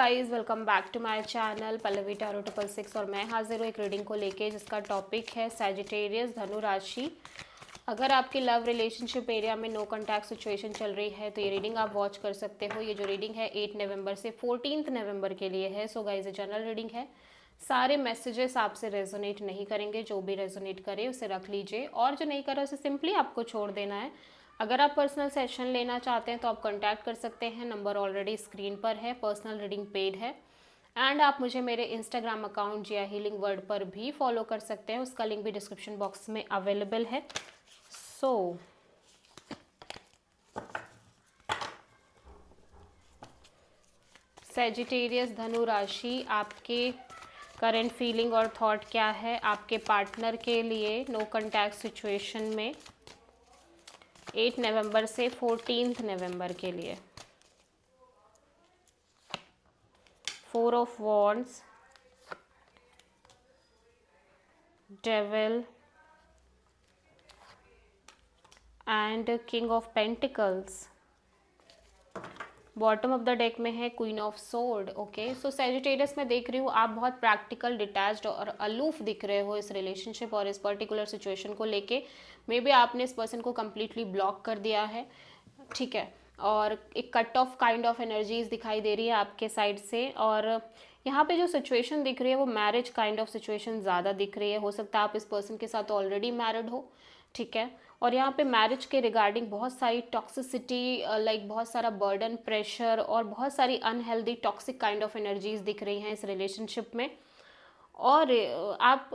Guys welcome back to my channel Pallavi tarot 666 और मैं हाजिर हूँ एक रीडिंग को लेके जिसका टॉपिक है सैजिटेरियस धनु राशि। अगर आपकी लव रिलेशनशिप एरिया में नो कॉन्टैक्ट सिचुएशन चल रही है तो ये रीडिंग आप वॉच कर सकते हो। ये जो रीडिंग है 8 नवंबर से 14 नवंबर के लिए है। सो गाइस ये जनरल रीडिंग है, सारे मैसेजेस आपसे रेजोनेट नहीं करेंगे। जो भी रेजोनेट करे उसे रख लीजिए और जो नहीं करे उसे सिंपली आपको छोड़ देना है। अगर आप पर्सनल सेशन लेना चाहते हैं तो आप कांटेक्ट कर सकते हैं, नंबर ऑलरेडी स्क्रीन पर है। पर्सनल रीडिंग पेड है एंड आप मुझे मेरे इंस्टाग्राम अकाउंट जिया हीलिंग वर्ड पर भी फॉलो कर सकते हैं, उसका लिंक भी डिस्क्रिप्शन बॉक्स में अवेलेबल है। सो सैजिटेरियस धनु राशि, आपके करंट फीलिंग और थॉट क्या है आपके पार्टनर के लिए नो कॉन्टैक्ट सिचुएशन में 8 नवंबर से 14 नवंबर के लिए। 4 of wands, devil and king of pentacles. Bottom of the deck में है queen of sword. Okay, so Sagittarius में देख रही हूँ आप बहुत प्रैक्टिकल, डिटैच्ड और अलूफ दिख रहे हो इस रिलेशनशिप और इस पर्टिकुलर सिचुएशन को लेके। मे बी आपने इस पर्सन को कम्प्लीटली ब्लॉक कर दिया है, ठीक है, और एक cut off kind of energies दिखाई दे रही है आपके साइड से। और यहाँ पे जो सिचुएशन दिख रही है वो मैरिज काइंड ऑफ सिचुएशन ज़्यादा दिख रही है। हो सकता है आप इस पर्सन के साथ ऑलरेडी मैरिड हो, ठीक है, और यहाँ पे मैरिज के रिगार्डिंग बहुत सारी टॉक्सिसिटी, लाइक बहुत सारा बर्डन, प्रेशर और बहुत सारी unhealthy toxic kind of energies दिख रही हैं इस रिलेशनशिप में। और आप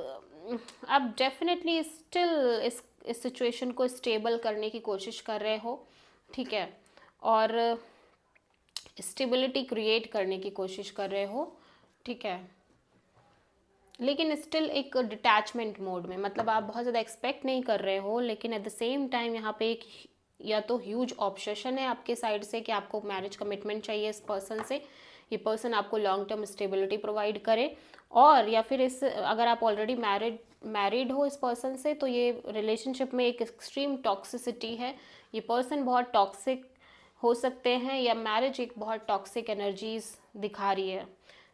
डेफिनेटली स्टिल इस सिचुएशन को स्टेबल करने की कोशिश कर रहे हो, ठीक है, और स्टेबिलिटी क्रिएट करने की कोशिश कर रहे हो, ठीक है, लेकिन स्टिल एक डिटैचमेंट मोड में। मतलब आप बहुत ज़्यादा एक्सपेक्ट नहीं कर रहे हो, लेकिन एट द सेम टाइम यहाँ पे एक या तो ह्यूज ऑब्सेशन है आपके साइड से कि आपको मैरिज कमिटमेंट चाहिए इस पर्सन से, ये पर्सन आपको लॉन्ग टर्म स्टेबिलिटी प्रोवाइड करे। और या फिर इस अगर आप ऑलरेडी मैरिड हो इस पर्सन से तो ये रिलेशनशिप में एक एक्सट्रीम टॉक्सिसिटी है, ये पर्सन बहुत टॉक्सिक हो सकते हैं या मैरिज एक बहुत टॉक्सिक एनर्जीज दिखा रही है।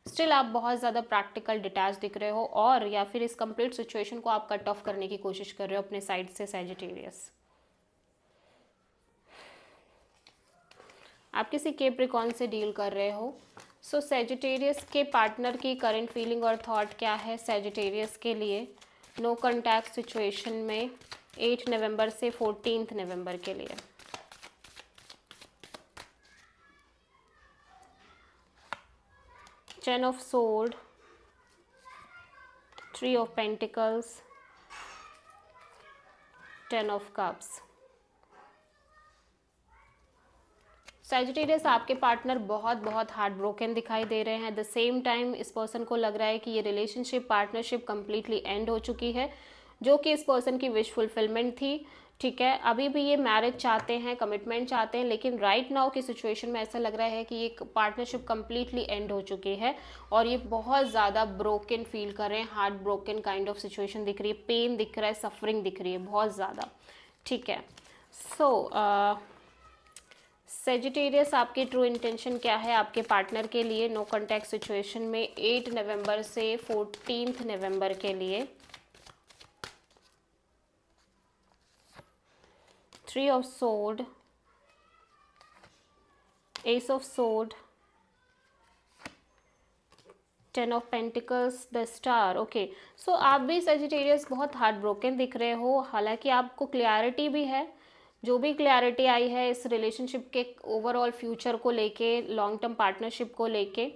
स्टिल आप बहुत ज़्यादा प्रैक्टिकल, डिटैच दिख रहे हो और या फिर इस कंप्लीट सिचुएशन को आप कट ऑफ करने की कोशिश कर रहे हो अपने साइड से सैजिटेरियस। आप किसी कैप्रिकॉर्न से डील कर रहे हो। सो सैजिटेरियस के पार्टनर की करंट फीलिंग और थॉट क्या है सैजिटेरियस के लिए नो कॉन्टैक्ट सिचुएशन में 8 नवंबर से 14 नवंबर के लिए। Ten of Swords, Three of Pentacles, Ten of Cups। Sagittarius आपके पार्टनर बहुत हार्ट ब्रोकन दिखाई दे रहे हैं। एट द सेम टाइम इस पर्सन को लग रहा है कि ये रिलेशनशिप, पार्टनरशिप कम्प्लीटली एंड हो चुकी है, जो कि इस पर्सन की विश फुलफिलमेंट थी, ठीक है। अभी भी ये मैरिज चाहते हैं, कमिटमेंट चाहते हैं, लेकिन राइट नाउ की सिचुएशन में ऐसा लग रहा है कि ये पार्टनरशिप कम्प्लीटली एंड हो चुकी है और ये बहुत ज़्यादा ब्रोकन फील कर रहे हैं। Heart broken kind of situation दिख रही है, पेन दिख रहा है, सफरिंग दिख रही है बहुत ज़्यादा, ठीक है। सो सैजिटेरियस आपकी ट्रू इंटेंशन क्या है आपके पार्टनर के लिए नो कॉन्टैक्ट सिचुएशन में 8 नवंबर से 14 नवंबर के लिए। 3 of Swords, Ace of Swords, 10 of Pentacles, the Star। Okay, so आप भी सैजिटेरियस बहुत हार्ट ब्रोकन दिख रहे हो। हालांकि आपको क्लैरिटी भी है, जो भी क्लैरिटी आई है इस रिलेशनशिप के ओवरऑल फ्यूचर को लेके, लॉन्ग टर्म पार्टनरशिप को लेके,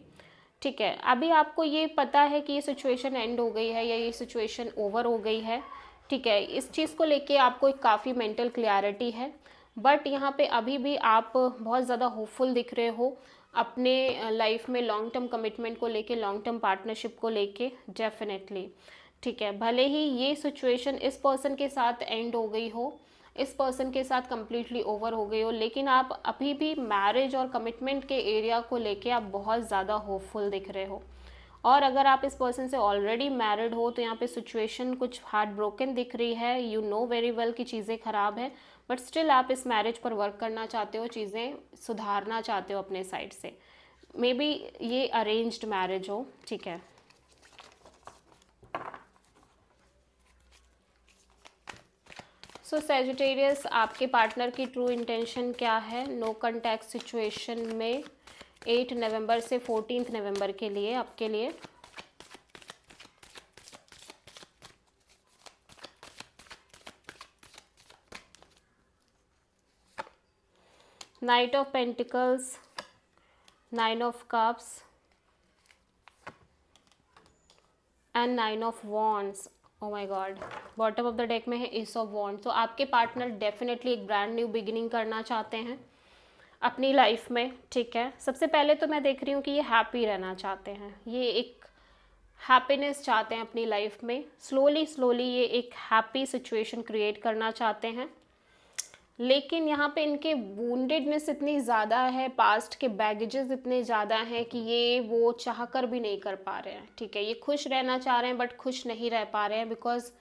ठीक है। अभी आपको ये पता है कि ये सिचुएशन एंड हो गई है या ये सिचुएशन ओवर हो गई है, ठीक है। इस चीज़ को लेके आपको एक काफ़ी मेंटल क्लैरिटी है, बट यहाँ पे अभी भी आप बहुत ज़्यादा होपफुल दिख रहे हो अपने लाइफ में लॉन्ग टर्म कमिटमेंट को लेके, लॉन्ग टर्म पार्टनरशिप को लेके, डेफिनेटली, ठीक है। भले ही ये सिचुएशन इस पर्सन के साथ एंड हो गई हो, इस पर्सन के साथ कम्प्लीटली ओवर हो गई हो, लेकिन आप अभी भी मैरिज और कमिटमेंट के एरिया को लेके आप बहुत ज़्यादा होपफुल दिख रहे हो। और अगर आप इस पर्सन से ऑलरेडी मैरिड हो तो यहाँ पे सिचुएशन कुछ हार्ट ब्रोकन दिख रही है। यू नो वेरी वेल कि चीज़ें ख़राब हैं, बट स्टिल आप इस मैरिज पर वर्क करना चाहते हो, चीज़ें सुधारना चाहते हो अपने साइड से। मे बी ये अरेंज्ड मैरिज हो, ठीक है। सो सेजिटेरियस, आपके पार्टनर की ट्रू इंटेंशन क्या है नो कॉन्टैक्ट सिचुएशन में 8 नवंबर से 14 नवंबर के लिए आपके लिए? Night of pentacles, 9 of cups and 9 of wands. Oh my God, bottom of the deck में है एस ऑफ वॉन्ड। तो आपके पार्टनर डेफिनेटली एक ब्रांड न्यू बिगिनिंग करना चाहते हैं अपनी लाइफ में, ठीक है। सबसे पहले तो मैं देख रही हूँ कि ये हैप्पी रहना चाहते हैं, ये एक हैप्पीनेस चाहते हैं अपनी लाइफ में। स्लोली स्लोली ये एक हैप्पी सिचुएशन क्रिएट करना चाहते हैं, लेकिन यहाँ पे इनके वूंडेडनेस इतनी ज़्यादा है, पास्ट के बैगेजेस इतने ज़्यादा हैं कि ये वो चाह कर भी नहीं कर पा रहे हैं, ठीक है। ये खुश रहना चाह रहे हैं बट खुश नहीं रह पा रहे हैं, बिकॉज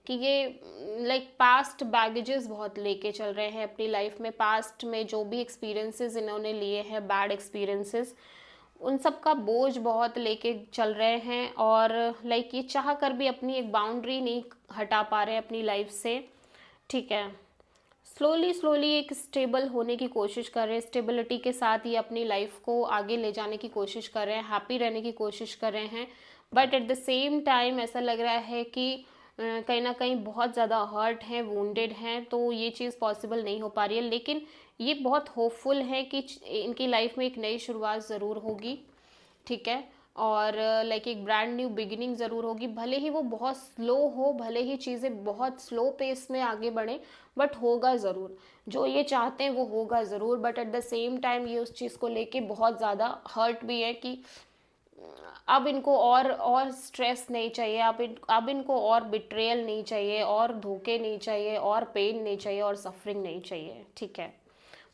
कि ये लाइक पास्ट बैगेजेस बहुत लेके चल रहे हैं अपनी लाइफ में। पास्ट में जो भी एक्सपीरियंसेस इन्होंने लिए हैं, बैड एक्सपीरियंसेस, उन सब का बोझ बहुत लेके चल रहे हैं, और लाइक ये चाह कर भी अपनी एक बाउंड्री नहीं हटा पा रहे हैं अपनी लाइफ से, ठीक है। स्लोली स्लोली एक स्टेबल होने की कोशिश कर रहे हैं, स्टेबिलिटी के साथ ये अपनी लाइफ को आगे ले जाने की कोशिश कर रहे हैं, हैप्पी रहने की कोशिश कर रहे हैं। But at the same time ऐसा लग रहा है कि कहीं ना कहीं बहुत ज़्यादा हर्ट हैं, वुंडेड हैं, तो ये चीज़ पॉसिबल नहीं हो पा रही है। लेकिन ये बहुत होपफुल है कि इनकी लाइफ में एक नई शुरुआत ज़रूर होगी, ठीक है। और लाइक एक ब्रांड न्यू बिगिनिंग ज़रूर होगी, भले ही वो बहुत स्लो हो, भले ही चीज़ें बहुत स्लो पेस में आगे बढ़ें, बट होगा ज़रूर। जो ये चाहते हैं वो होगा ज़रूर। But at the same time ये उस चीज़ को लेके बहुत ज़्यादा हर्ट भी है कि अब इनको और स्ट्रेस नहीं चाहिए, अब इनको और बिट्रेयल नहीं चाहिए, और धोखे नहीं चाहिए, और पेन नहीं चाहिए, और सफरिंग नहीं चाहिए, ठीक है।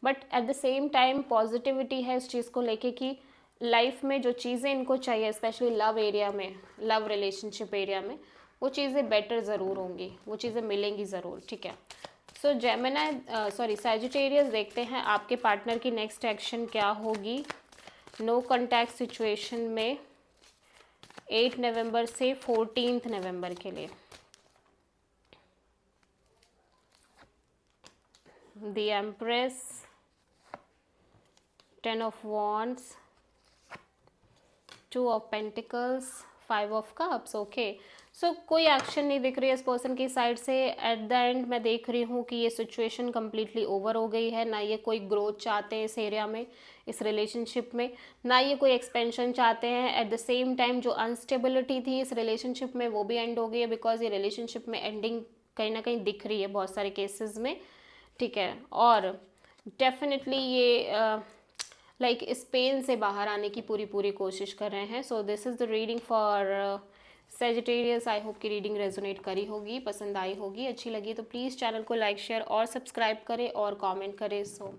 But at the same time positivity है इस चीज़ को लेके कि लाइफ में जो चीज़ें इनको चाहिए, स्पेशली लव एरिया में, लव रिलेशनशिप एरिया में, वो चीज़ें बेटर ज़रूर होंगी, वो चीज़ें मिलेंगी ज़रूर, ठीक है। सो जेमिनी सैजिटेरियस, देखते हैं आपके पार्टनर की नेक्स्ट एक्शन क्या होगी नो कॉन्टैक्ट सिचुएशन में 8 नवंबर से 14 नवंबर के लिए। The empress, 10 of wands, 2 of pentacles, 5 of cups, okay. So कोई एक्शन नहीं दिख रही है इस पर्सन की साइड से। एट द एंड मैं देख रही हूँ कि ये सिचुएशन कम्प्लीटली ओवर हो गई है, ना ये कोई ग्रोथ चाहते हैं इस एरिया में, इस रिलेशनशिप में, ना ये कोई एक्सपेंशन चाहते हैं। एट द सेम टाइम जो अनस्टेबिलिटी थी इस रिलेशनशिप में वो भी एंड हो गई है, बिकॉज ये रिलेशनशिप में एंडिंग कहीं ना कहीं दिख रही है बहुत सारे केसेस में, ठीक है। और डेफिनेटली ये लाइक इस पेन से बाहर आने की पूरी कोशिश कर रहे हैं। So this is the reading for Sagittarius. I hope की रीडिंग रेजोनेट करी होगी, पसंद आई होगी, अच्छी लगी तो प्लीज़ चैनल को लाइक, शेयर और सब्सक्राइब करें और कमेंट करें। सो